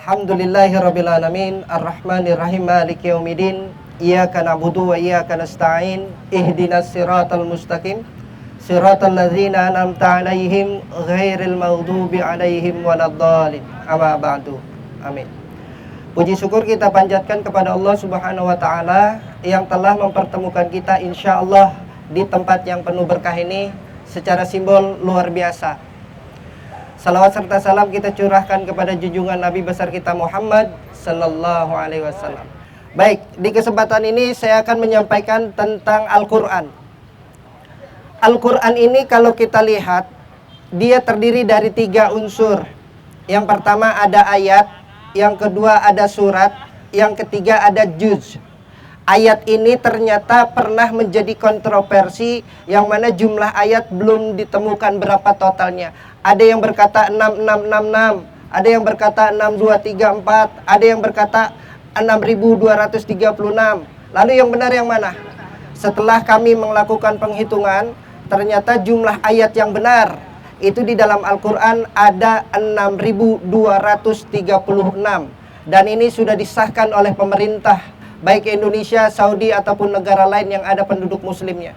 Alhamdulillahirabbil alamin, arrahmanirrahim, maliki yaumiddin. Iyyaka na'budu wa iyyaka nasta'in. Ihdinas siratal mustaqim. Siratal ladzina an'amta 'alaihim ghairil maghdubi 'alaihim waladdallin. Amma ba'du. Amin. Puji syukur kita panjatkan kepada Allah Subhanahu wa taala yang telah mempertemukan kita insyaallah di tempat yang penuh berkah ini secara simbol luar biasa. Salawat serta salam kita curahkan kepada junjungan Nabi besar kita Muhammad sallallahu alaihi wasallam. Baik, di kesempatan ini saya akan menyampaikan tentang Al-Qur'an. Al-Qur'an ini kalau kita lihat, dia terdiri dari 3 unsur. Yang pertama ada ayat, yang kedua ada surat, yang ketiga ada juz. Ayat ini ternyata pernah menjadi kontroversi, yang mana jumlah ayat belum ditemukan berapa totalnya. Ada yang berkata 6666, ada yang berkata 6234, ada yang berkata 6236. Lalu yang benar yang mana? Setelah kami melakukan penghitungan, ternyata jumlah ayat yang benar itu di dalam Al-Quran ada 6236. Dan ini sudah disahkan oleh pemerintah, baik Indonesia, Saudi, ataupun negara lain yang ada penduduk muslimnya.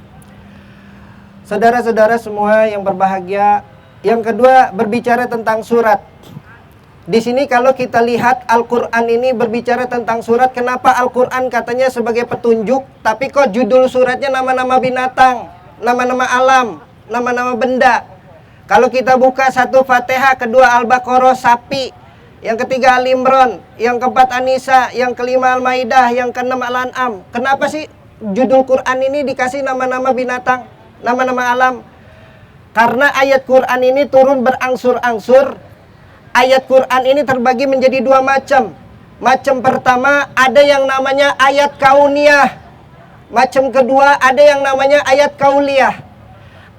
Saudara-saudara semua yang berbahagia, yang kedua berbicara tentang surat. Di sini kalau kita lihat Al-Quran ini berbicara tentang surat. Kenapa Al-Quran katanya sebagai petunjuk, tapi kok judul suratnya nama-nama binatang, nama-nama alam, nama-nama benda. Kalau kita buka 1 Fatihah, kedua Al-Baqarah sapi, yang ketiga Al-Imran, yang keempat An-Nisa, yang kelima Al-Maidah, yang keenam Al-An'am. Kenapa sih judul Quran ini dikasih nama-nama binatang, nama-nama alam? Karena ayat Quran ini turun berangsur-angsur. Ayat Quran ini terbagi menjadi 2 macam. Macam pertama ada yang namanya ayat kauniyah. Macam kedua ada yang namanya ayat kauliyah.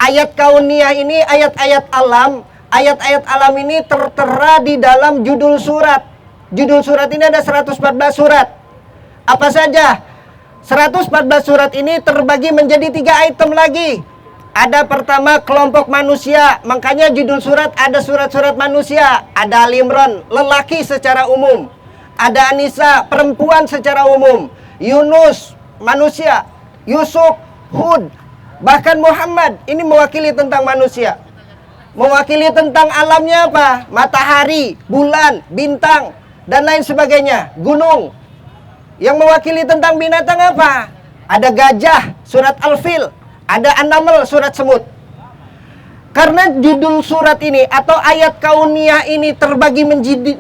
Ayat kauniyah ini ayat-ayat alam. Ayat-ayat alam ini tertera di dalam judul surat. Judul surat ini ada 114 surat. Apa saja? 114 surat ini terbagi menjadi 3 item lagi. Ada pertama kelompok manusia, makanya judul surat ada surat-surat manusia. Ada Al-Imran, lelaki secara umum. Ada An-Nisa, perempuan secara umum. Yunus, manusia. Yusuf, Hud. Bahkan Muhammad, ini mewakili tentang manusia. Mewakili tentang alamnya apa? Matahari, bulan, bintang, dan lain sebagainya. Gunung. Yang mewakili tentang binatang apa? Ada gajah, surat Al-Fil. Ada An-Naml, surat semut. Karena judul surat ini atau ayat kauniyah ini terbagi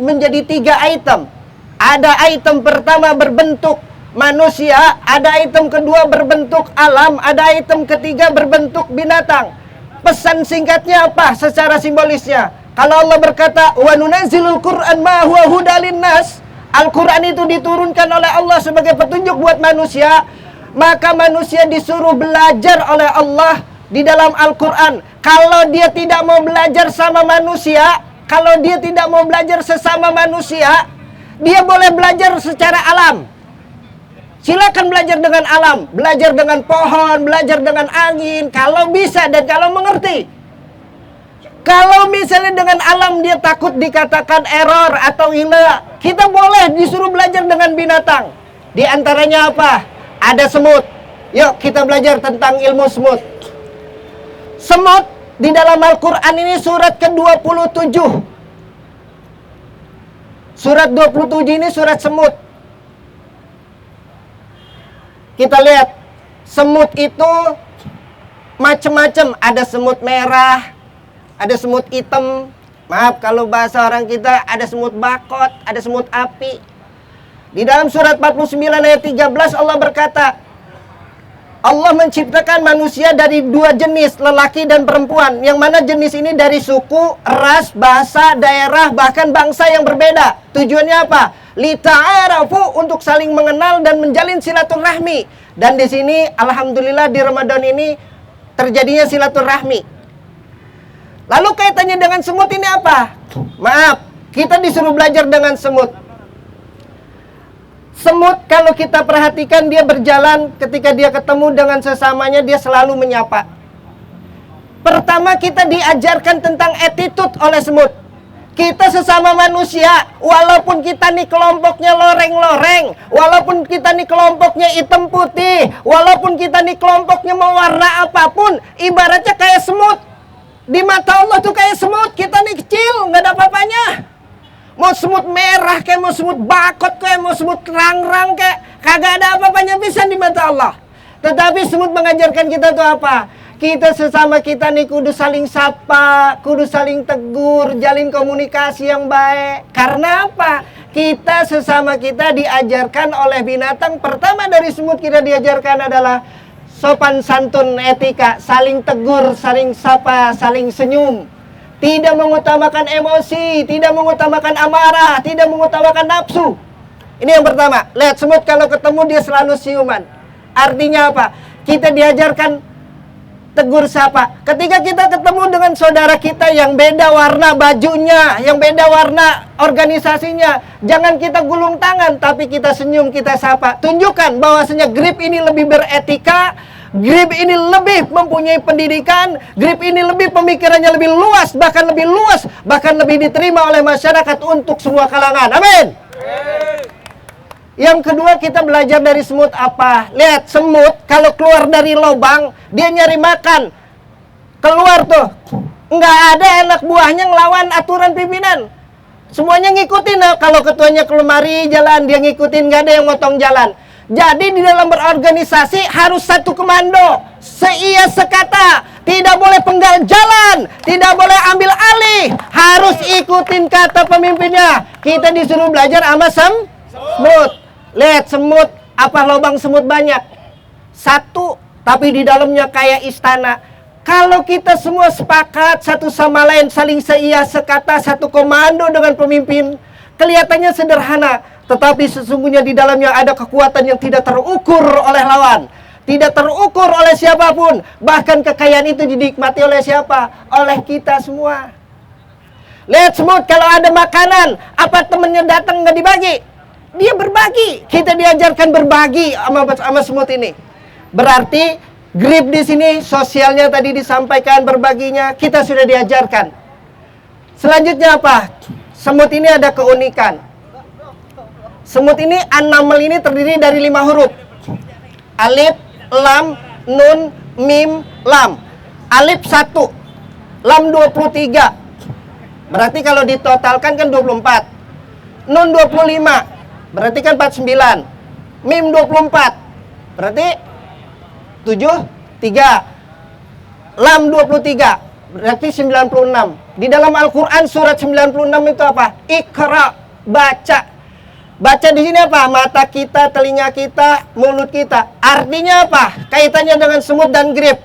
menjadi 3 item. Ada item pertama berbentuk manusia, ada item kedua berbentuk alam, ada item ketiga berbentuk binatang. Pesan singkatnya apa secara simbolisnya? Kalau Allah berkata, "Wa nunazzilul Qur'an ma huwa hudal linnas", Al-Qur'an itu diturunkan oleh Allah sebagai petunjuk buat manusia. Maka manusia disuruh belajar oleh Allah di dalam Al-Quran. Kalau dia tidak mau belajar sama manusia, kalau dia tidak mau belajar sesama manusia, dia boleh belajar secara alam. Silakan belajar dengan alam, belajar dengan pohon, belajar dengan angin, kalau bisa dan kalau mengerti. Kalau misalnya dengan alam dia takut dikatakan error atau hilang, kita boleh disuruh belajar dengan binatang. Di antaranya apa? Ada semut. Yuk kita belajar tentang ilmu semut. Semut di dalam Al-Quran ini surat ke-27. Surat 27 ini surat semut. Kita lihat, semut itu macam-macam. Ada semut merah, ada semut hitam. Maaf kalau bahasa orang kita, ada semut bakot, ada semut api. Di dalam surat 49 ayat 13 Allah berkata, Allah menciptakan manusia dari 2 jenis, lelaki dan perempuan. Yang mana jenis ini dari suku, ras, bahasa, daerah, bahkan bangsa yang berbeda. Tujuannya apa? Lita'arafu, untuk saling mengenal dan menjalin silaturahmi. Dan di sini alhamdulillah di Ramadan ini terjadinya silaturahmi. Lalu kaitannya dengan semut ini apa? Maaf, kita disuruh belajar dengan semut. Semut kalau kita perhatikan dia berjalan, ketika dia ketemu dengan sesamanya dia selalu menyapa. Pertama kita diajarkan tentang attitude oleh semut. Kita sesama manusia, walaupun kita nih kelompoknya loreng-loreng, walaupun kita nih kelompoknya hitam putih, walaupun kita nih kelompoknya mau warna apapun, ibaratnya kayak semut. Di mata Allah tuh kayak semut, kita nih kecil, nggak ada apa-apanya. Mau semut merah kayak, mau semut bakot kayak, mau semut rangrang kayak, kagak ada apa-apanya bisa di mata Allah. Tetapi semut mengajarkan kita tuh apa? Kita sesama kita nih kudu saling sapa, kudu saling tegur, jalin komunikasi yang baik. Karena apa? Kita sesama kita diajarkan oleh binatang. Pertama dari semut kita diajarkan adalah sopan santun, etika, saling tegur, saling sapa, saling senyum. Tidak mengutamakan emosi, tidak mengutamakan amarah, tidak mengutamakan nafsu. Ini yang pertama. Lihat semut kalau ketemu dia selalu siuman. Artinya apa? Kita diajarkan tegur sapa. Ketika kita ketemu dengan saudara kita yang beda warna bajunya, yang beda warna organisasinya, jangan kita gulung tangan, tapi kita senyum, kita sapa. Tunjukkan bahwasanya Grip ini lebih beretika, Grip ini lebih mempunyai pendidikan, Grip ini lebih pemikirannya lebih luas, bahkan lebih diterima oleh masyarakat untuk semua kalangan. Amin. Yang kedua, kita belajar dari semut apa? Lihat, semut kalau keluar dari lubang, dia nyari makan. Keluar tuh, nggak ada anak buahnya ngelawan aturan pimpinan. Semuanya ngikutin. Nah, kalau ketuanya ke lemari jalan, dia ngikutin, nggak ada yang motong jalan. Jadi di dalam berorganisasi harus satu komando, seia sekata. Tidak boleh penggal jalan, tidak boleh ambil alih, harus ikutin kata pemimpinnya. Kita disuruh belajar sama semut. Lihat semut, apa lubang semut banyak? Satu, tapi di dalamnya kayak istana. Kalau kita semua sepakat satu sama lain, saling seia sekata, satu komando dengan pemimpin, kelihatannya sederhana, tetapi sesungguhnya di dalamnya ada kekuatan yang tidak terukur oleh lawan, tidak terukur oleh siapapun. Bahkan kekayaan itu dinikmati oleh siapa? Oleh kita semua. Lihat semut, kalau ada makanan, apa temennya datang nggak dibagi? Dia berbagi. Kita diajarkan berbagi sama semut ini. Berarti Grip di sini sosialnya tadi disampaikan, berbaginya kita sudah diajarkan. Selanjutnya apa? Semut ini ada keunikan. Semut ini, an-naml ini terdiri dari 5 huruf. Alif, lam, nun, mim, lam. Alif 1, lam 23. Berarti kalau ditotalkan kan 24. Nun 25. Berarti kan 49. Mim 24. Berarti 73. Lam 23. Berarti 96. Di dalam Al-Quran surat 96 itu apa? Iqra, baca. Baca di sini apa? Mata kita, telinga kita, mulut kita. Artinya apa? Kaitannya dengan semut dan Grip.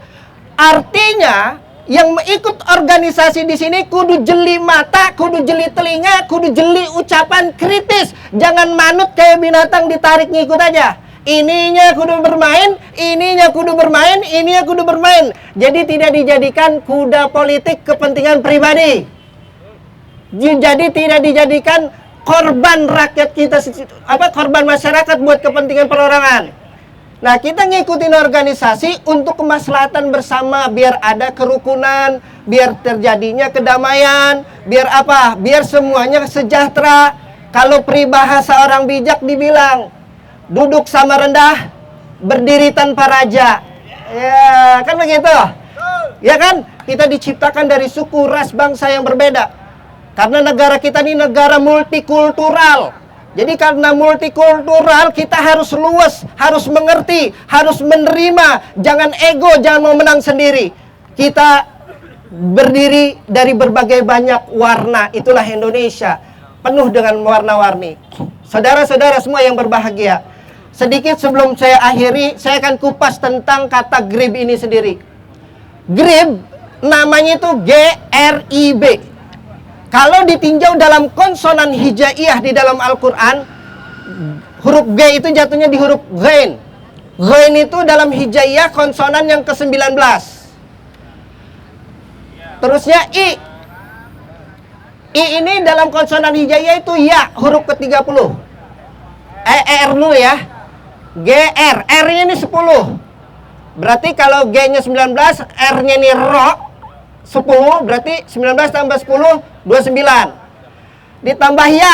Artinya yang ikut organisasi di sini kudu jeli mata, kudu jeli telinga, kudu jeli ucapan kritis. Jangan manut kayak binatang ditarik ngikut aja. Ininya kudu bermain, ininya kudu bermain, ininya kudu bermain. Jadi tidak dijadikan kuda politik kepentingan pribadi. Jadi tidak dijadikan korban rakyat kita, korban masyarakat buat kepentingan perorangan. Nah, kita ngikutin organisasi untuk kemaslahatan bersama, biar ada kerukunan, biar terjadinya kedamaian, biar apa? Biar semuanya sejahtera. Kalau peribahasa orang bijak dibilang, duduk sama rendah, berdiri tanpa raja. Ya, kan begitu? Ya kan? Kita diciptakan dari suku, ras, bangsa yang berbeda. Karena negara kita ini negara multikultural. Jadi karena multikultural, kita harus luas, harus mengerti, harus menerima. Jangan ego, jangan mau menang sendiri. Kita berdiri dari berbagai banyak warna. Itulah Indonesia, penuh dengan warna-warni. Saudara-saudara semua yang berbahagia, sedikit sebelum saya akhiri, saya akan kupas tentang kata Grib ini sendiri. Grib, namanya itu G-R-I-B. Kalau ditinjau dalam konsonan hijaiyah di dalam Al-Quran, huruf G itu jatuhnya di huruf Ghain. Ghain itu dalam hijaiyah konsonan yang ke-19. Terusnya I. I ini dalam konsonan hijaiyah itu ya, huruf ke-30. R dulu ya. GR, R-nya ini 10. Berarti kalau G-nya 19, R-nya ini ro, 10, berarti 19 tambah 10, 29. ditambah ya,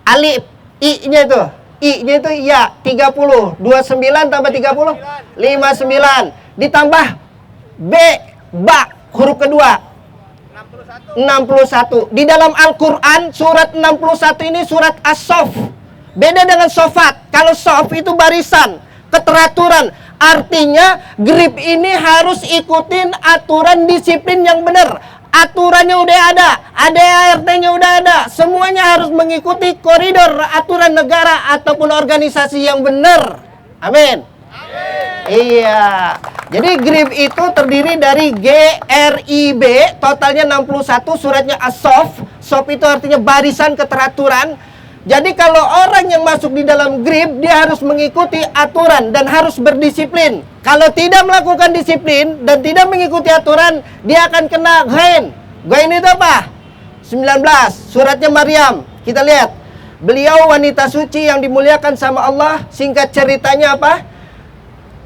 alif, i-nya itu. I-nya itu ya, 30. 29 tambah 30, 59. Ditambah b, ba, huruf kedua, 61. Di dalam Al-Quran, surat 61 ini surat As-Sof. Beda dengan sofat. Kalau sof itu barisan, keteraturan. Artinya, grip ini harus ikutin aturan disiplin yang benar. Aturannya udah ada, ADART-nya udah ada. Semuanya harus mengikuti koridor aturan negara ataupun organisasi yang benar. Amin. Iya. Jadi GRIB itu terdiri dari GRIB, totalnya 61, suratnya As-Sof. Sof itu artinya barisan keteraturan. Jadi kalau orang yang masuk di dalam GRIB, dia harus mengikuti aturan dan harus berdisiplin. Kalau tidak melakukan disiplin dan tidak mengikuti aturan, dia akan kena ghain. Ghain itu apa? 19, suratnya Maryam. Kita lihat. Beliau wanita suci yang dimuliakan sama Allah. Singkat ceritanya apa?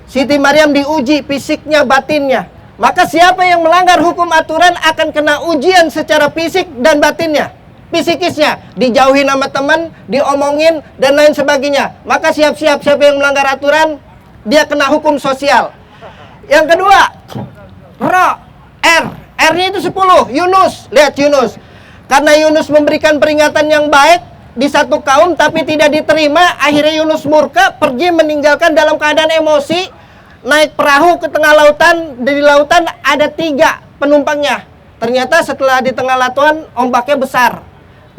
Siti Maryam diuji fisiknya, batinnya. Maka siapa yang melanggar hukum aturan akan kena ujian secara fisik dan batinnya. Psikisnya, dijauhin sama teman, diomongin, dan lain sebagainya. Maka siap-siap siapa yang melanggar aturan, dia kena hukum sosial. Yang kedua, R-nya itu 10, Yunus. Lihat Yunus. Karena Yunus memberikan peringatan yang baik di satu kaum, tapi tidak diterima, akhirnya Yunus murka, pergi meninggalkan dalam keadaan emosi, naik perahu ke tengah lautan, di lautan ada 3 penumpangnya. Ternyata setelah di tengah lautan, ombaknya besar.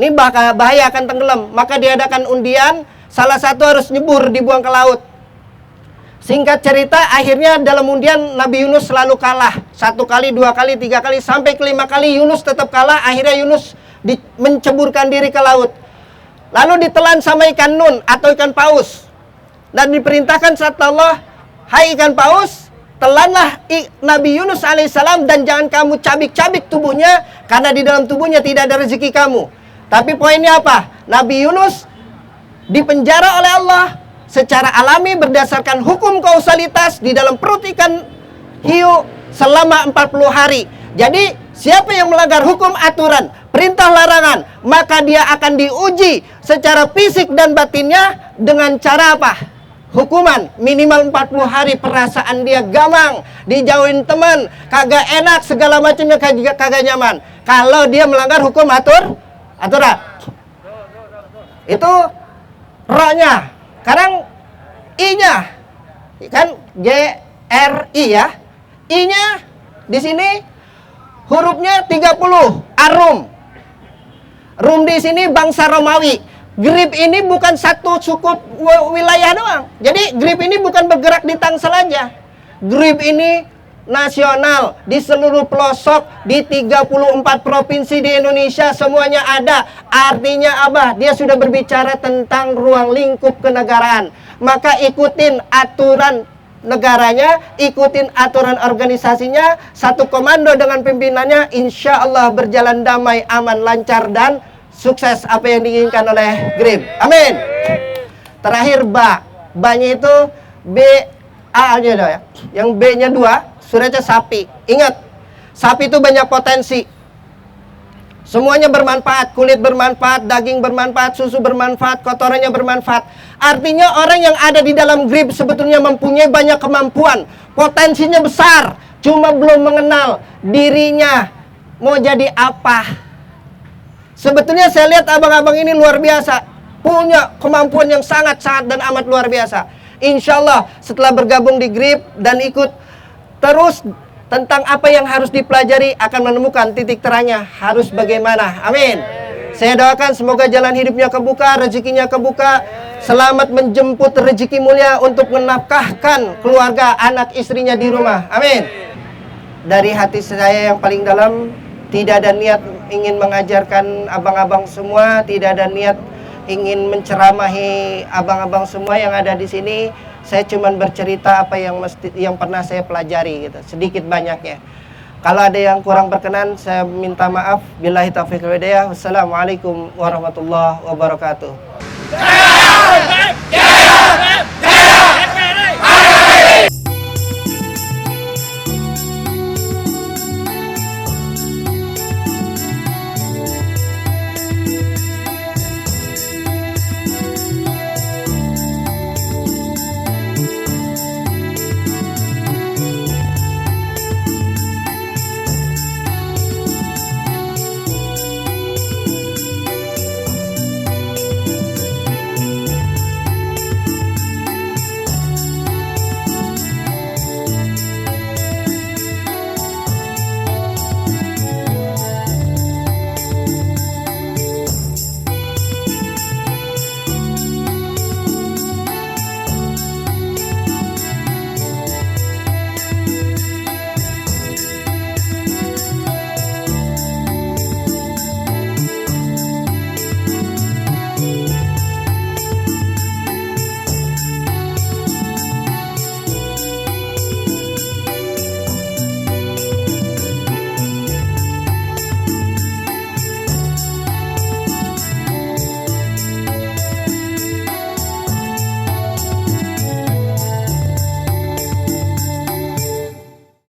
Ini bahaya akan tenggelam. Maka diadakan undian, salah satu harus nyebur, dibuang ke laut. Singkat cerita, akhirnya dalam undian Nabi Yunus selalu kalah. 1 kali, 2 kali, 3 kali, sampai ke 5 kali Yunus tetap kalah. Akhirnya Yunus menceburkan diri ke laut. Lalu ditelan sama ikan nun atau ikan paus. Dan diperintahkan saat Allah, hai ikan paus, telanlah Nabi Yunus alaihissalam dan jangan kamu cabik-cabik tubuhnya, karena di dalam tubuhnya tidak ada rezeki kamu. Tapi poinnya apa? Nabi Yunus dipenjara oleh Allah secara alami berdasarkan hukum kausalitas di dalam perut ikan hiu selama 40 hari. Jadi siapa yang melanggar hukum aturan, perintah larangan, maka dia akan diuji secara fisik dan batinnya dengan cara apa? Hukuman Minimal 40 hari. Perasaan dia gamang, dijauhin teman, kagak enak, segala macamnya kagak nyaman. Kalau dia melanggar hukum aturan. Itu ro-nya. Sekarang I-nya. Kan G-R-I ya. I-nya di sini hurufnya 30, Arum. Rum di sini bangsa Romawi. GRIB ini bukan satu suku wilayah doang. Jadi GRIB ini bukan bergerak di Tangsel aja. GRIB ini nasional, di seluruh pelosok, di 34 provinsi di Indonesia semuanya ada. Artinya apa? Dia sudah berbicara tentang ruang lingkup kenegaraan. Maka ikutin aturan negaranya, ikutin aturan organisasinya, satu komando dengan pimpinannya, insya Allah berjalan damai, aman, lancar, dan sukses apa yang diinginkan oleh GRIB. Amin. Terakhir ba. Ba-nya itu B-A-nya ya. Yang B-nya 2, suratnya sapi. Ingat, sapi itu banyak potensi. Semuanya bermanfaat, kulit bermanfaat, daging bermanfaat, susu bermanfaat, kotorannya bermanfaat. Artinya orang yang ada di dalam GRIB sebetulnya mempunyai banyak kemampuan. Potensinya besar, cuma belum mengenal dirinya mau jadi apa. Sebetulnya saya lihat abang-abang ini luar biasa, punya kemampuan yang sangat-sangat dan amat luar biasa. Insya Allah setelah bergabung di GRIB dan ikut terus tentang apa yang harus dipelajari, akan menemukan titik terangnya harus bagaimana. Amin. Saya doakan semoga jalan hidupnya kebuka, rezekinya kebuka, selamat menjemput rezeki mulia untuk menafkahkan keluarga, anak istrinya di rumah. Amin. Dari hati saya yang paling dalam, tidak ada niat ingin mengajarkan abang-abang semua, tidak ada niat ingin menceramahi abang-abang semua yang ada di sini. Saya cuma bercerita apa yang pernah saya pelajari gitu, sedikit banyaknya. Kalau ada yang kurang berkenan, saya minta maaf. Billahi taufiq wal hidayah. Wassalamualaikum warahmatullahi wabarakatuh.